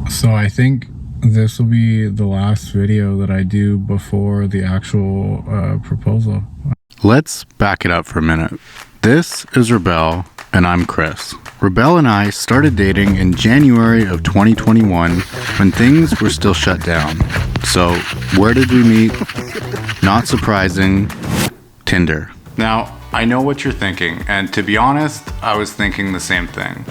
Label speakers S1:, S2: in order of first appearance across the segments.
S1: So I think this will be the last video that I do before the actual proposal.
S2: Let's back it up for a minute. This is Rebel, and I'm Chris. Rebel and I started dating in January of 2021 when things were still shut down. So, where did we meet? Not surprising, Tinder. Now, I know what you're thinking, and to be honest, I was thinking the same thing.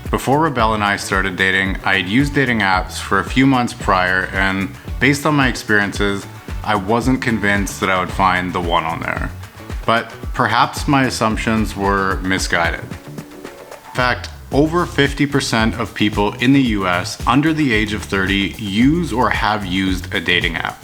S2: Before Rebel and I started dating, I had used dating apps for a few months prior, and based on my experiences, I wasn't convinced that I would find the one on there. But perhaps my assumptions were misguided. In fact, over 50% of people in the US under the age of 30 use or have used a dating app.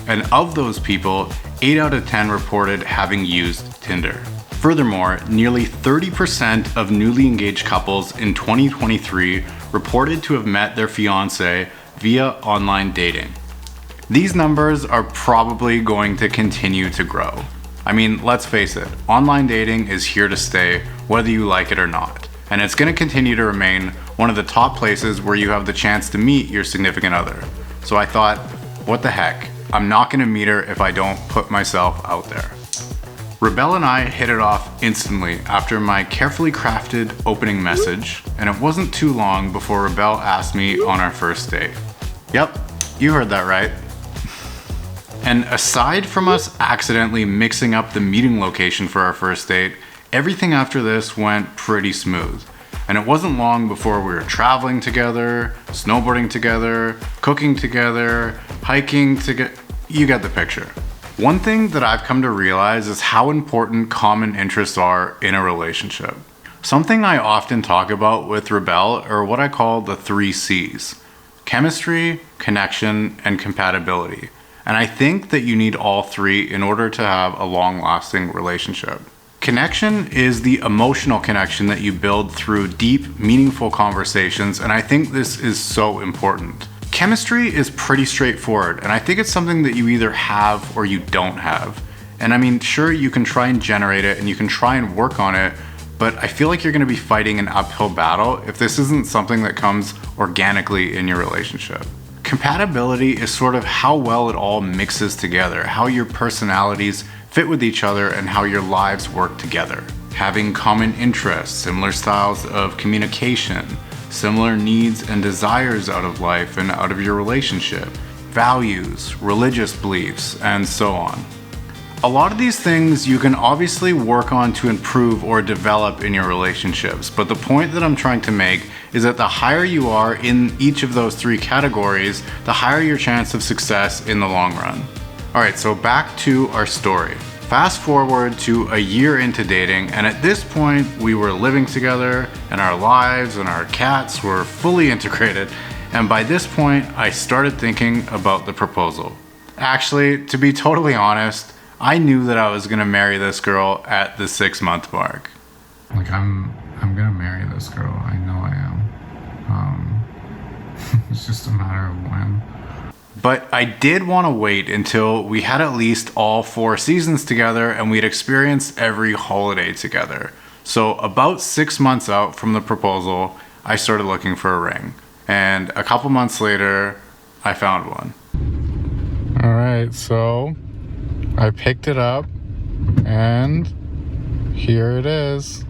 S2: And of those people, 8 out of 10 reported having used Tinder. Furthermore, nearly 30% of newly engaged couples in 2023 reported to have met their fiancé via online dating. These numbers are probably going to continue to grow. I mean, let's face it, online dating is here to stay whether you like it or not. And it's going to continue to remain one of the top places where you have the chance to meet your significant other. So I thought, what the heck? I'm not going to meet her if I don't put myself out there. Rebel and I hit it off instantly after my carefully crafted opening message, and it wasn't too long before Rebel asked me on our first date. Yep, you heard that right. And aside from us accidentally mixing up the meeting location for our first date, everything after this went pretty smooth. And it wasn't long before we were traveling together, snowboarding together, cooking together, hiking together. You get the picture. One thing that I've come to realize is how important common interests are in a relationship. Something I often talk about with Rebel are what I call the 3 C's: chemistry, connection, and compatibility. And I think that you need all 3 in order to have a long-lasting relationship. Connection is the emotional connection that you build through deep, meaningful conversations, and I think this is so important. Chemistry is pretty straightforward, and I think it's something that you either have or you don't have. And I mean, sure, you can try and generate it and you can try and work on it, but I feel like you're gonna be fighting an uphill battle if this isn't something that comes organically in your relationship. Compatibility is sort of how well it all mixes together, how your personalities fit with each other, and how your lives work together. Having common interests, similar styles of communication, similar needs and desires out of life and out of your relationship, values, religious beliefs, and so on. A lot of these things you can obviously work on to improve or develop in your relationships, but the point that I'm trying to make is that the higher you are in each of those 3 categories, the higher your chance of success in the long run. Alright, so back to our story. Fast forward to a year into dating, and at this point we were living together and our lives and our cats were fully integrated, and by this point I started thinking about the proposal. Actually, to be totally honest, I knew that I was gonna marry this girl at the 6-month mark.
S1: Like I'm gonna marry this girl. I know I am. It's just a matter of when.
S2: But I did want to wait until we had at least all 4 seasons together and we'd experienced every holiday together. So about 6 months out from the proposal, I started looking for a ring. And a couple months later, I found one.
S1: Alright, so I picked it up and here it is.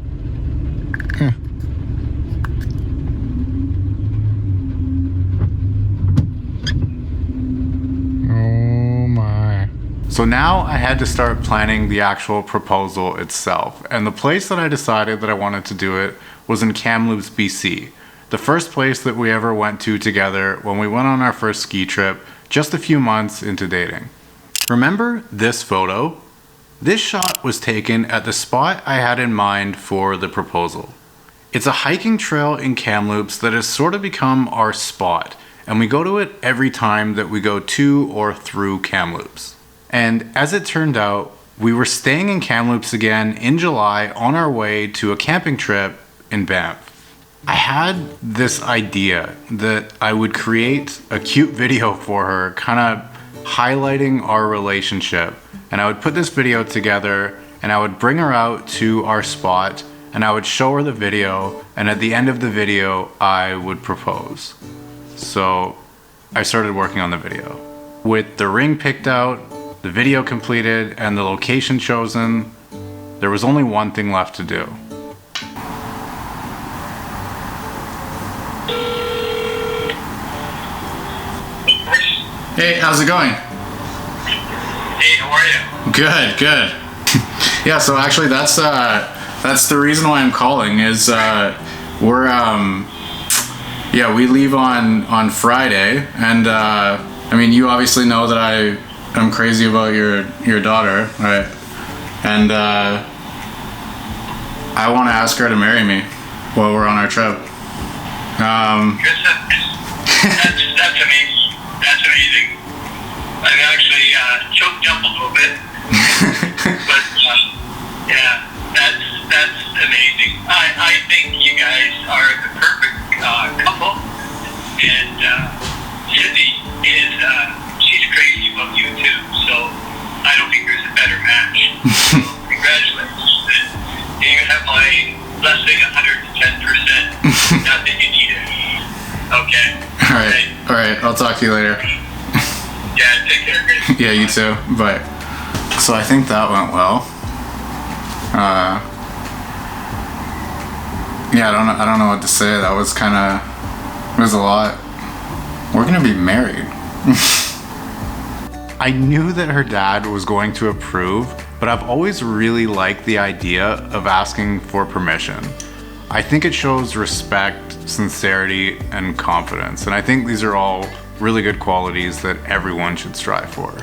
S1: Oh my.
S2: So now I had to start planning the actual proposal itself. And the place that I decided that I wanted to do it was in Kamloops, BC. The first place that we ever went to together when we went on our first ski trip just a few months into dating. Remember this photo? This shot was taken at the spot I had in mind for the proposal. It's a hiking trail in Kamloops that has sort of become our spot, and we go to it every time that we go to or through Kamloops. And as it turned out, we were staying in Kamloops again in July on our way to a camping trip in Banff. I had this idea that I would create a cute video for her, kind of highlighting our relationship, and I would put this video together and I would bring her out to our spot and I would show her the video, and at the end of the video I would propose. So I started working on the video. With the ring picked out, the video completed, and the location chosen, there was only one thing left to do. Hey, how's it going?
S3: Hey, how are you?
S2: Good, good. Yeah, so actually that's the reason why I'm calling is we leave on Friday, and I mean, you obviously know that I'm crazy about your daughter, right? And I want to ask her to marry me while we're on our trip.
S3: That's amazing. That's amazing. I'm actually choked up a little bit, but yeah, that's amazing. I think you guys are the perfect couple, and Cindy is she's crazy about you too. So I don't think there's a better match. So congratulations, and you have my blessing 110%. Not that you need it. Okay.
S2: All right. I'll talk to you later.
S3: Yeah, take care, guys.
S2: Yeah, you too. Bye. So I think that went well. Yeah, I don't know what to say. That was it was a lot. We're gonna be married. I knew that her dad was going to approve, but I've always really liked the idea of asking for permission. I think it shows respect, sincerity, and confidence, and I think these are all really good qualities that everyone should strive for.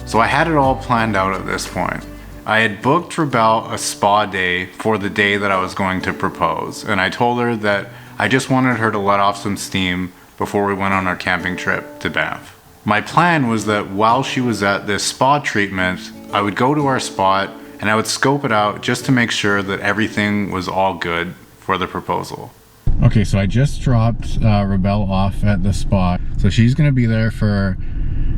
S2: So I had it all planned out at this point. I had booked Rebelle a spa day for the day that I was going to propose, and I told her that I just wanted her to let off some steam before we went on our camping trip to Banff. My plan was that while she was at this spa treatment, I would go to our spot and I would scope it out just to make sure that everything was all good for the proposal. Okay, so I just dropped Rebelle off at the spot. So she's gonna be there for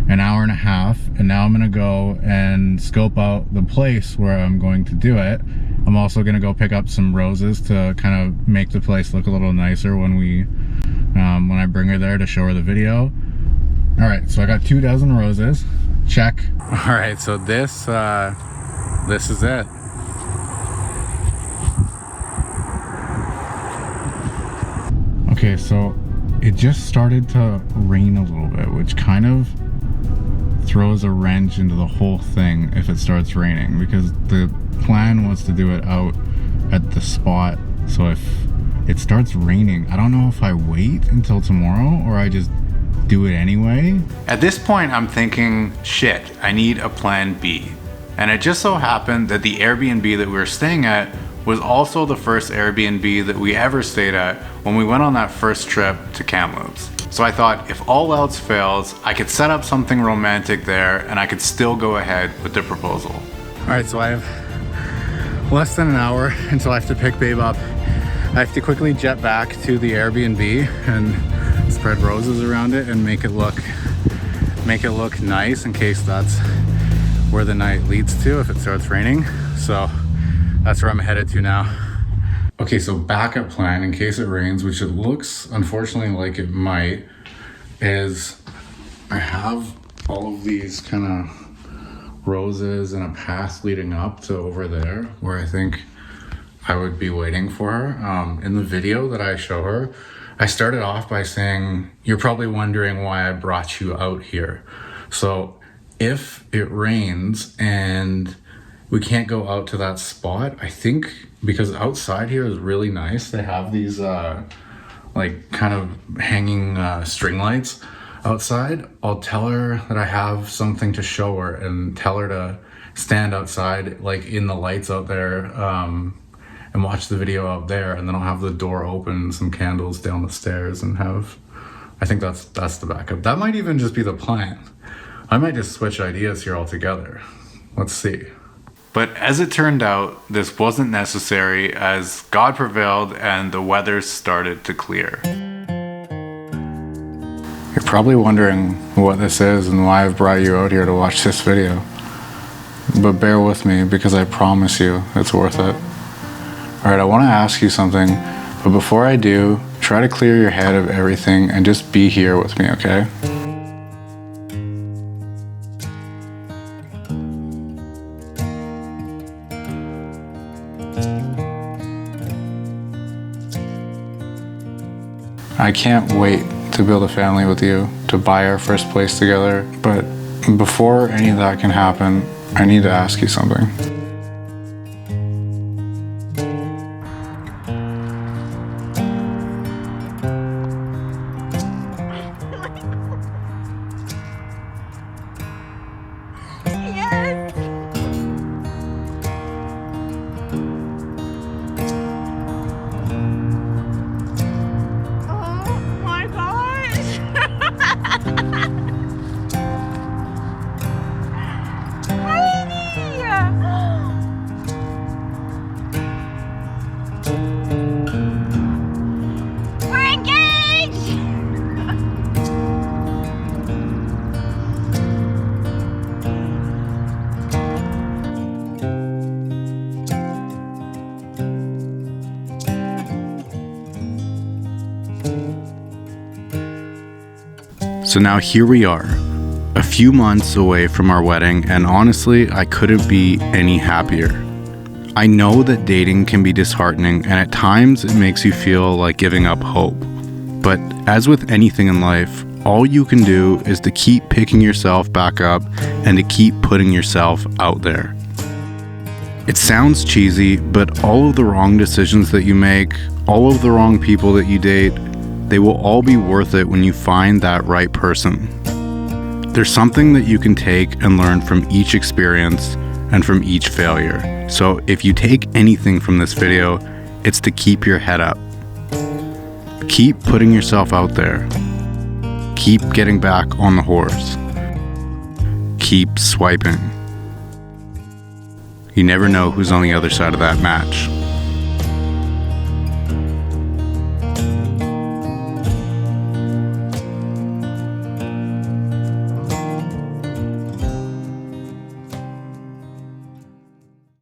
S2: an hour and a half, and now I'm gonna go and scope out the place where I'm going to do it. I'm also gonna go pick up some roses to kind of make the place look a little nicer when I bring her there to show her the video. All right, so I got 2 dozen roses. Check. All right, so this is it. Okay, so it just started to rain a little bit, which kind of throws a wrench into the whole thing if it starts raining, because the plan was to do it out at the spot. So if it starts raining, I don't know if I wait until tomorrow or I just do it anyway. At this point, I'm thinking, shit, I need a plan B. And it just so happened that the Airbnb that we were staying at was also the first Airbnb that we ever stayed at when we went on that first trip to Kamloops. So I thought, if all else fails, I could set up something romantic there and I could still go ahead with the proposal. All right, so I have less than an hour until I have to pick Babe up. I have to quickly jet back to the Airbnb and spread roses around it and make it look nice in case that's where the night leads to if it starts raining. So that's where I'm headed to now. Okay, so backup plan in case it rains, which it looks unfortunately like it might, is I have all of these kind of roses and a path leading up to over there where I think I would be waiting for her. In the video that I show her, I started off by saying, you're probably wondering why I brought you out here. So if it rains and we can't go out to that spot, I think because outside here is really nice, they have these like kind of hanging string lights outside. I'll tell her that I have something to show her and tell her to stand outside like in the lights out there and watch the video out there, and then I'll have the door open, some candles down the stairs, and I think that's the backup. That might even just be the plan. I might just switch ideas here altogether. Let's see. But as it turned out, this wasn't necessary as God prevailed and the weather started to clear. You're probably wondering what this is and why I've brought you out here to watch this video. But bear with me because I promise you it's worth it. Alright, I want to ask you something, but before I do,
S1: try to clear your head of everything and just be here with me, okay? I can't wait to build a family with you, to buy our first place together, but before any of that can happen, I need to ask you something.
S4: Yes! Oh my gosh! Baby! We're engaged!
S2: So now here we are, a few months away from our wedding, and honestly, I couldn't be any happier. I know that dating can be disheartening, and at times it makes you feel like giving up hope. But as with anything in life, all you can do is to keep picking yourself back up and to keep putting yourself out there. It sounds cheesy, but all of the wrong decisions that you make, all of the wrong people that you date, they will all be worth it when you find that right person. There's something that you can take and learn from each experience and from each failure. So if you take anything from this video, it's to keep your head up. Keep putting yourself out there. Keep getting back on the horse. Keep swiping. You never know who's on the other side of that match.